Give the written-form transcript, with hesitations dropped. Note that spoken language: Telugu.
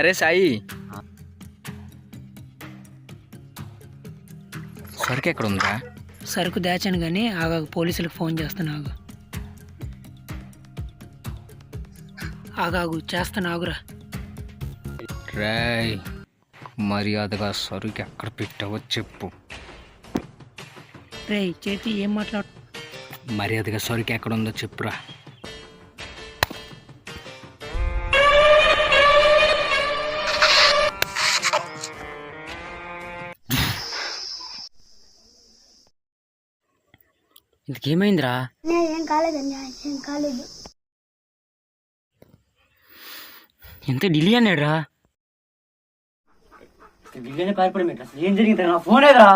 అరే సాయి, సరుకు ఎక్కడ ఉందా? సరుకు దాచాను కానీ ఆగా పోలీసులకు ఫోన్ చేస్తాను. ఆగాగు చేస్తాను, ఆగురా. రాయ్, మర్యాదగా సరుకు ఎక్కడ పెట్టావో చెప్పు. రే చేతి ఏం మాట్లాడు. మర్యాదగా సరుకు ఎక్కడ ఉందో చెప్పురా. ఇంతకేమైందిరా? ఏం కాలేదండి, ఏం కాలేదు. ఎంత డిలీ అన్నాడు రా? ఢిల్లీ పారిపోవడం ఏంటి? అసలు ఏం జరిగింది? నా ఫోన్ ఏదిరా?